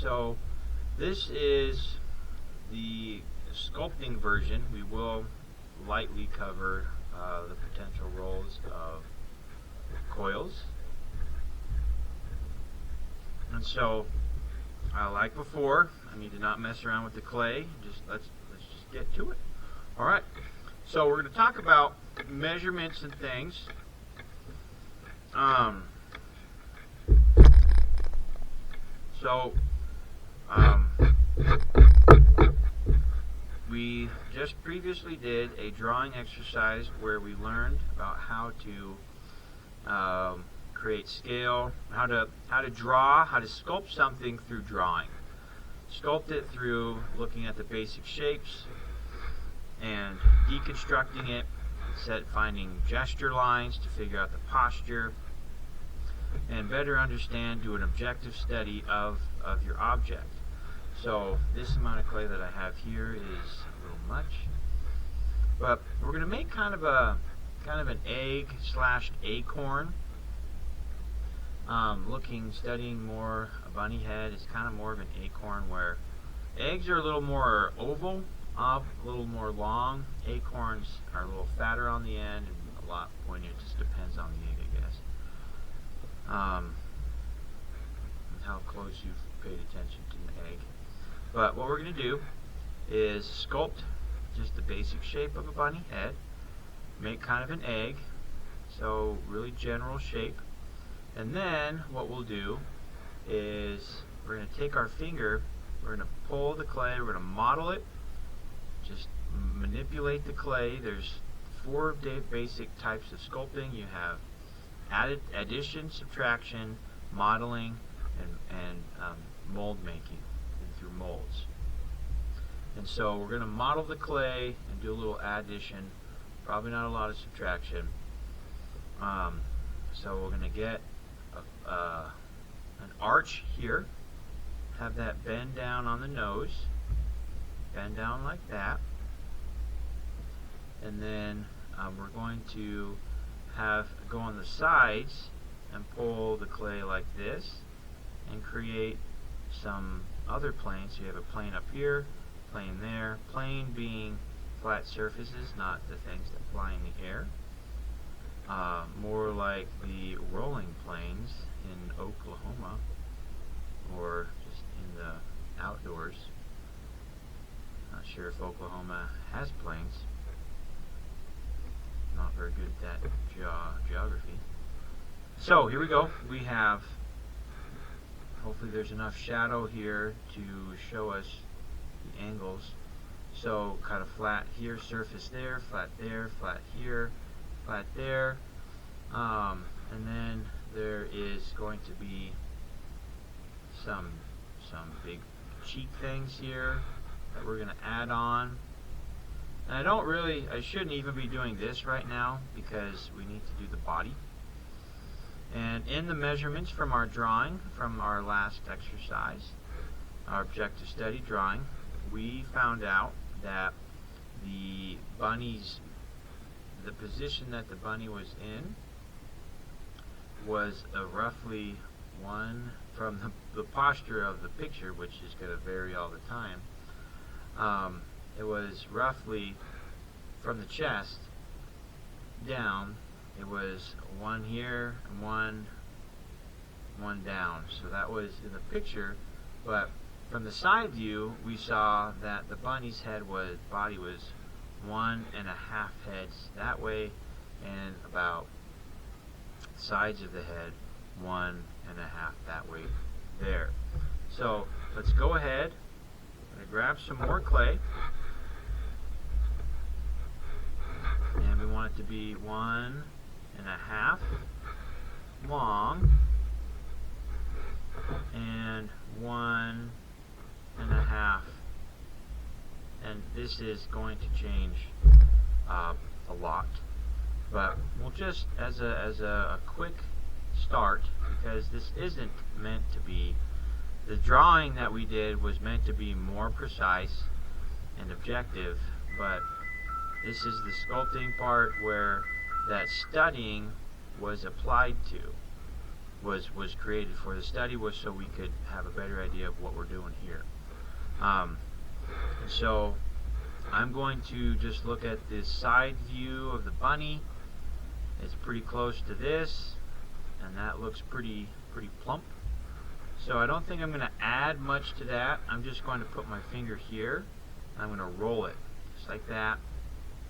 so this is the sculpting version. We will lightly cover the potential roles of coils. And so, like before, I need to not mess around with the clay. Let's just get to it. All right. So we're going to talk about measurements and things. We just previously did a drawing exercise where we learned about how to create scale, how to draw, how to sculpt something through drawing. Sculpt it through looking at the basic shapes and deconstructing it, finding gesture lines to figure out the posture, and better understand, do an objective study of your object. So this amount of clay that I have here is a little much, but we're going to make kind of an egg / acorn. Studying more a bunny head is kind of more of an acorn, where eggs are a little more oval, a little more long. Acorns are a little fatter on the end and a lot pointier. It just depends on the egg, I guess. And how close you've paid attention to the egg. But what we're going to do is sculpt just the basic shape of a bunny head, make kind of an egg, so really general shape. And then what we'll do is we're going to take our finger, we're going to pull the clay, we're going to model it, just manipulate the clay. There's 4 basic types of sculpting. You have addition, subtraction, modeling, and mold making through molds. And so we're going to model the clay and do a little addition, probably not a lot of subtraction. So we're going to get an arch here, have that bend down on the nose, bend down like that, and then we're going to go on the sides and pull the clay like this and create some other planes. So you have a plane up here, plane there, plane being flat surfaces, not the things that fly in the air. More like the rolling plains in Oklahoma, or just in the outdoors. Not sure if Oklahoma has plains. Not very good at that geography. So here we go. We have, hopefully there's enough shadow here to show us the angles. So kind of flat here, surface there, flat here, flat there. And then there is going to be some big cheek things here that we're going to add on. And I shouldn't even be doing this right now because we need to do the body. And in the measurements from our drawing, from our last exercise, our objective study drawing, we found out that the position that the bunny was in was roughly one, from the posture of the picture, which is going to vary all the time. It was roughly from the chest down. It was one here and one down. So that was in the picture, but from the side view, we saw that the bunny's body was 1.5 heads that way, and about sides of the head 1.5 that way there. So let's go ahead. I'm going to grab some more clay, and we want it to be 1.5 long and 1.5, and this is going to change a lot, but we'll just as a quick start, because this isn't meant to be, the drawing that we did was meant to be more precise and objective, but this is the sculpting part where that studying was applied to. was created for. The study was so we could have a better idea of what we're doing here. So I'm going to just look at this side view of the bunny. It's pretty close to this, and that looks pretty plump. So I don't think I'm going to add much to that. I'm just going to put my finger here. I'm going to roll it just like that.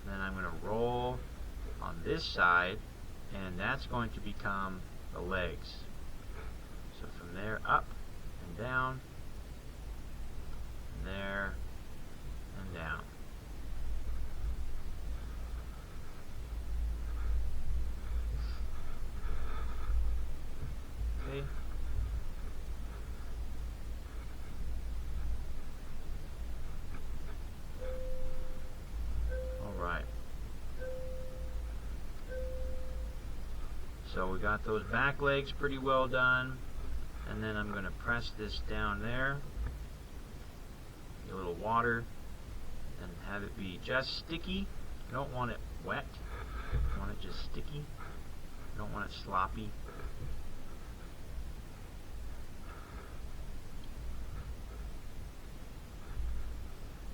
And then I'm going to roll on this side, and that's going to become the legs. So from there up and down, and there and down. Okay. Alright. So we got those back legs pretty well done. And then I'm going to press this down there. Get a little water. And have it be just sticky. You don't want it wet. You want it just sticky. You don't want it sloppy.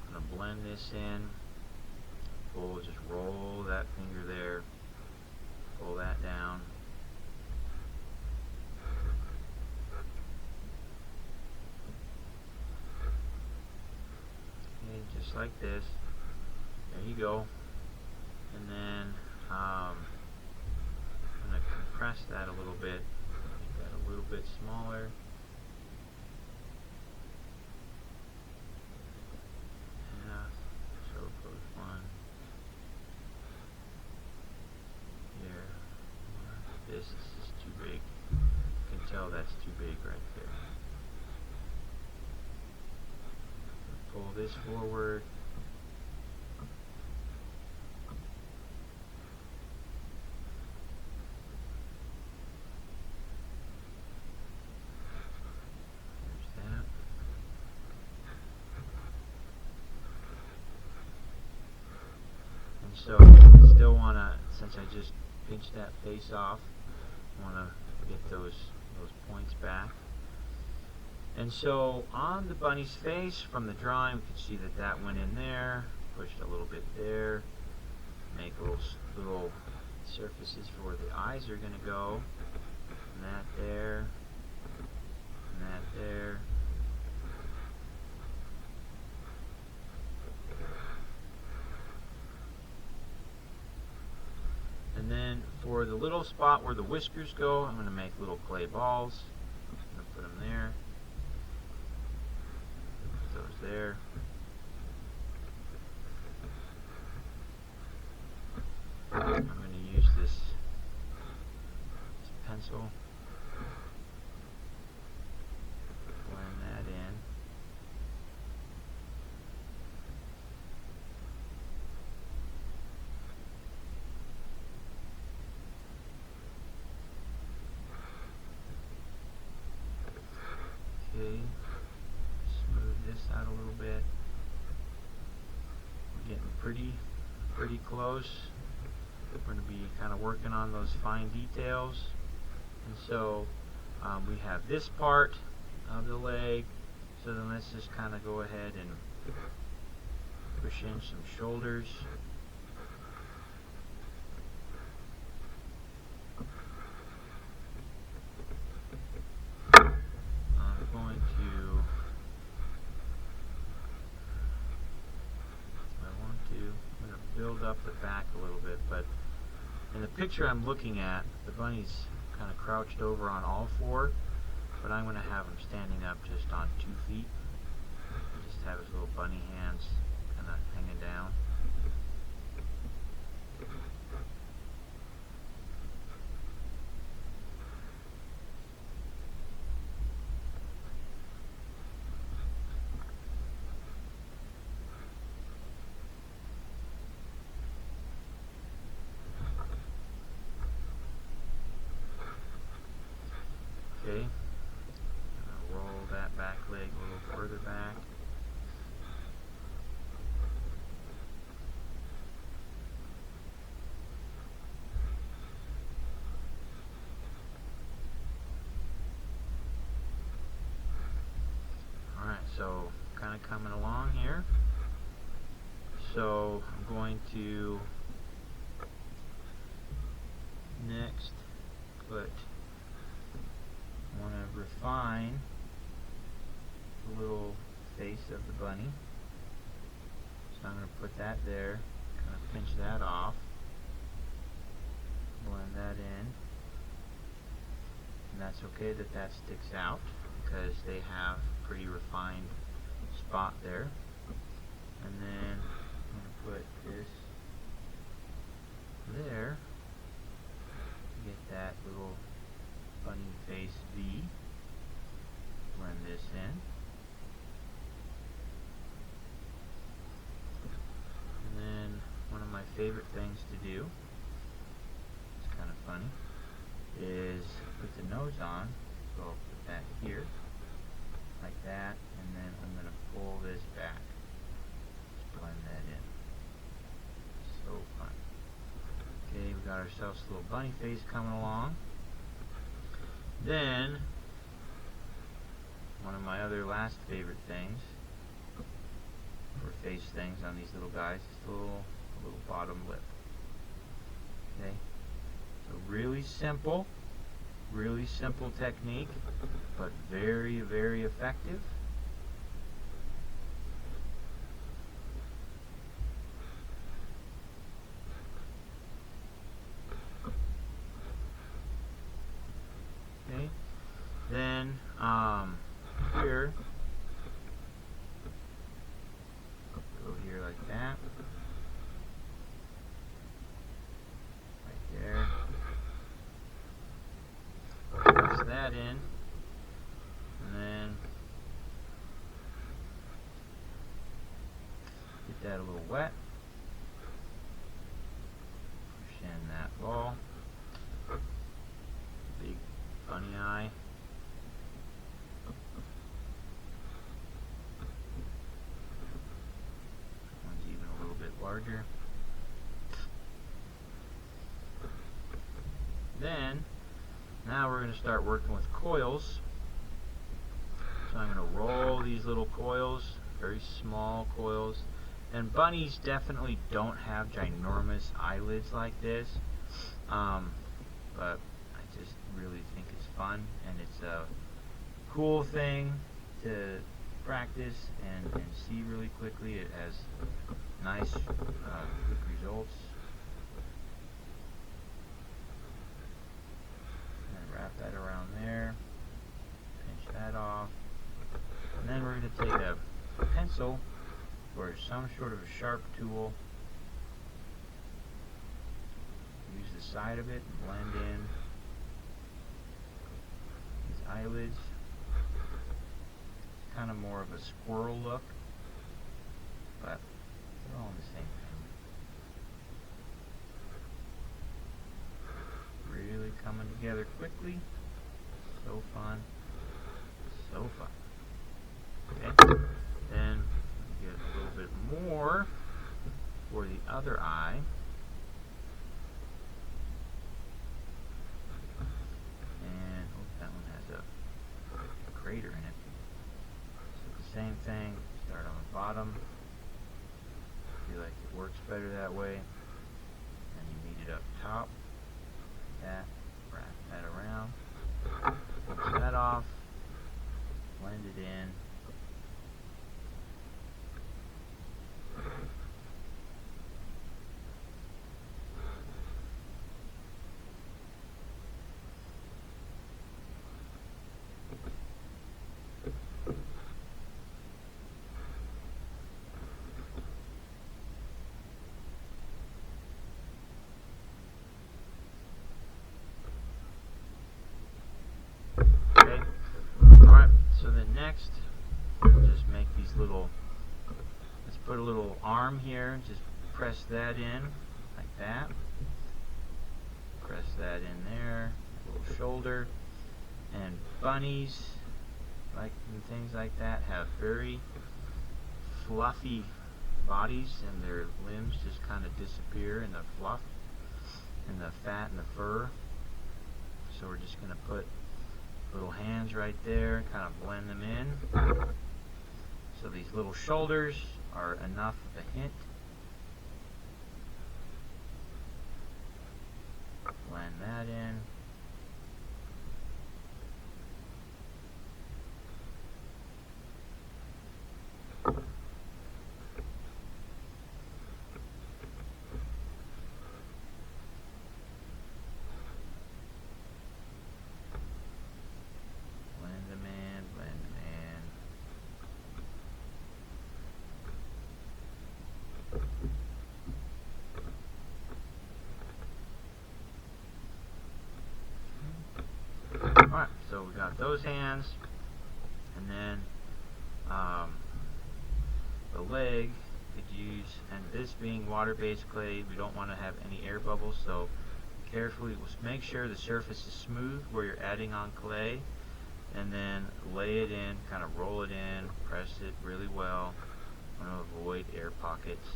I'm going to blend this in. Just roll that finger there. Pull that down. Okay, just like this. There you go. And then I'm going to compress that a little bit. Make that a little bit smaller. So it goes one. Here. This is too big. You can tell that's too big right there. Pull this forward. There's that. And so I still want to, since I just pinched that face off, I want to get those points back. And so on the bunny's face from the drawing, we can see that that went in there, pushed a little bit there, make little surfaces for where the eyes are going to go, and that there, and that there. And then for the little spot where the whiskers go, I'm going to make little clay balls. I'm going to put them there. Put those there. I'm going to use this pencil. Blend that in. Okay, smooth this out a little bit. We're getting pretty close. We're going to be kind of working on those fine details. And so we have this part of the leg. So then let's just kind of go ahead and push in some shoulders. Build up the back a little bit, but in the picture I'm looking at, the bunny's kind of crouched over on all four, but I'm going to have him standing up just on 2 feet. Just have his little bunny hands kind of hanging down. Okay, roll that back leg a little further back. kind of coming along here. So I'm going to next want to refine the little face of the bunny. So I'm going to put that there, kind of pinch that off, blend that in. And that's okay that that sticks out because they have a pretty refined spot there. And then I'm going to put this there to get that little bunny face V. Blend this in. And then one of my favorite things to do, it's kind of funny, is put the nose on. So I'll put that here, like that, and then I'm going to pull this back. Just blend that in. So fun. Okay, we got ourselves a little bunny face coming along. Then, one of my other last favorite things, or face things on these little guys, is the little bottom lip. Okay, so really simple technique, but very, very effective. Okay, then here, go here like that, right there. Press that in, and then get that a little wet. Push in that ball. Big bunny eye. One's even a little bit larger. Then, now we're going to start working with coils. So I'm going to roll these little coils, very small coils. And bunnies definitely don't have ginormous eyelids like this. But I just really think it's fun, and it's a cool thing to practice and see really quickly. It has nice, quick results. And wrap that around there, pinch that off, and then we're going to take a pencil or some sort of a sharp tool. Use the side of it and blend in these eyelids. It's kind of more of a squirrel look, but they're all the same thing. Really coming together quickly. So fun. So fun. Okay. Then get a little bit more for the other eye. And that one has a crater in it. So the same thing, start on the bottom. Feel like it works better that way. And you meet it up top. That, wrap that around. Push that off. Blend it in. Okay. Alright, so then next, we'll just make these little, let's put a little arm here, just press that in, like that. Press that in there, a little shoulder. And bunnies, like and things like that, have very fluffy bodies, and their limbs just kind of disappear in the fluff and the fat and the fur. So we're just going to put little hands right there, kind of blend them in. So these These little shoulders are enough of a hint. Blend that in. Alright, so we got those hands, and then the leg could use, and this being water-based clay, we don't want to have any air bubbles, so carefully make sure the surface is smooth where you're adding on clay, and then lay it in, kind of roll it in, press it really well. I want to avoid air pockets.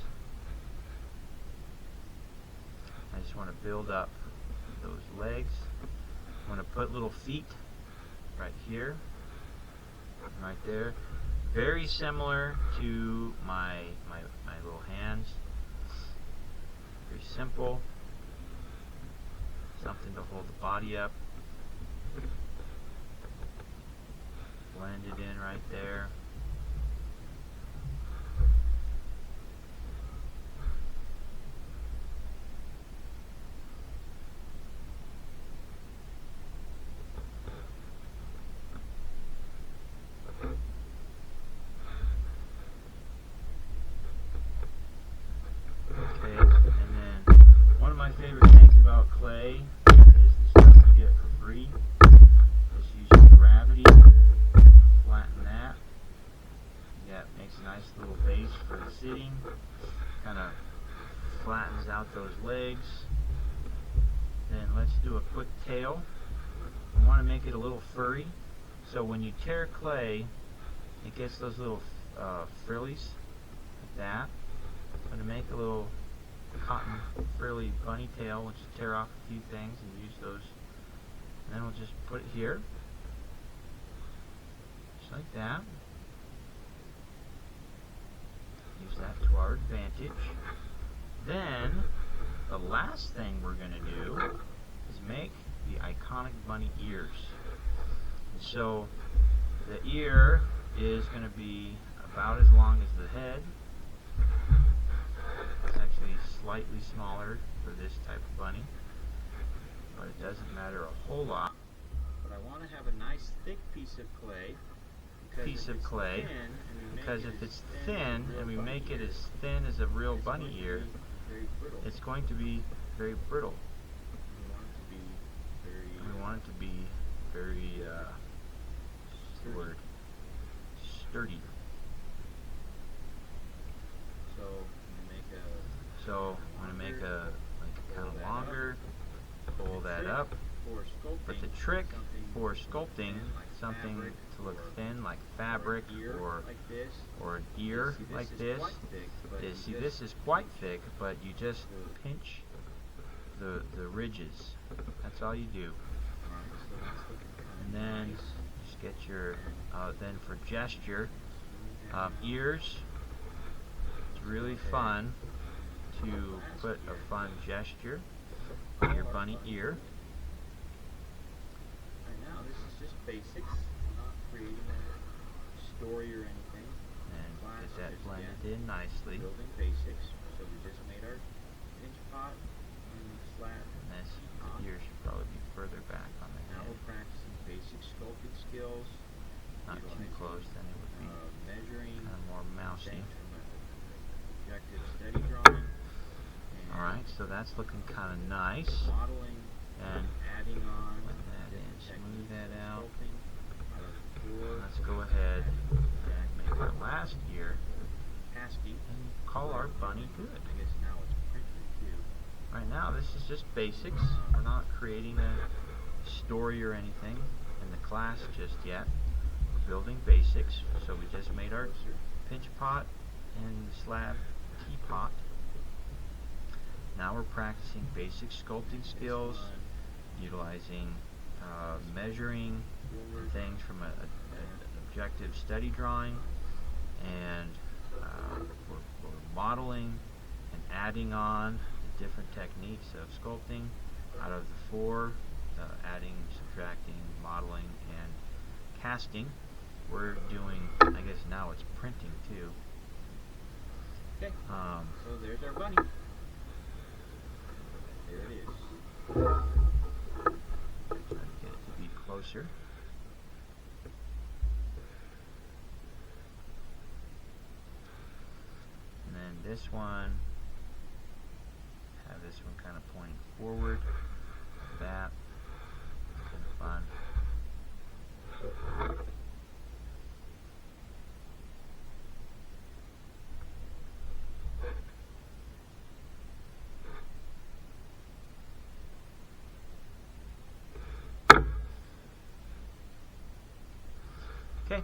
I just want to build up those legs. I'm going to put little feet right here, right there. Very similar to my little hands. Very simple. Something to hold the body up. Blend it in right there. Favorite things about clay is the stuff you get for free. Just use your gravity, flatten that. Yeah, it makes a nice little base for the sitting. Kind of flattens out those legs. Then let's do a quick tail. We want to make it a little furry. So when you tear clay, it gets those little frillies like that. I'm going to make a little cotton frilly bunny tail. We'll just tear off a few things and use those, and then we'll just put it here just like that. Use that to our advantage. Then the last thing we're going to do is make the iconic bunny ears. And so the ear is going to be about as long as the head. It's actually slightly smaller for this type of bunny, but it doesn't matter a whole lot. But I want to have a nice thick piece of clay, because if it's thin and we make it as thin as a real bunny ear, it's going to be very brittle. We want it to be very sturdy. So I'm going to make a kind of longer, pull that up. But the trick for sculpting something to look thin like fabric or an ear like this is, see, this is quite thick, but you just pinch the ridges. That's all you do. And then just get your, then for gesture, ears, it's really fun to put a fun gesture on your bunny ear. Right now, this is just basics. I'm not creating a story or anything. And get that blended in nicely. Building basics. So we just made our pinch pot and flat. And this ear should probably be further back on the head. Now we're practicing basic sculpting skills. Not too close, then it would be measuring, kind of more mousy. Objective steady drawing. Alright, so that's looking kind of nice. Modeling and adding on. Blend that in, smooth that out. Let's Let's go ahead and make our last ear and and call our bunny good. I guess now it's printed too. Right now, this is just basics. We're not creating a story or anything in the class just yet. We're building basics. So we just made our pinch pot and slab teapot. Now we're practicing basic sculpting skills, utilizing measuring things from an objective steady drawing, and we're modeling and adding on the different techniques of sculpting. Out of the four, adding, subtracting, modeling, and casting, we're doing, I guess now it's printing too. Okay. So there's our bunny. There it is. Try to get it to be closer. And then this one, have this one kind of pointing forward. That. Kind of fun. Okay.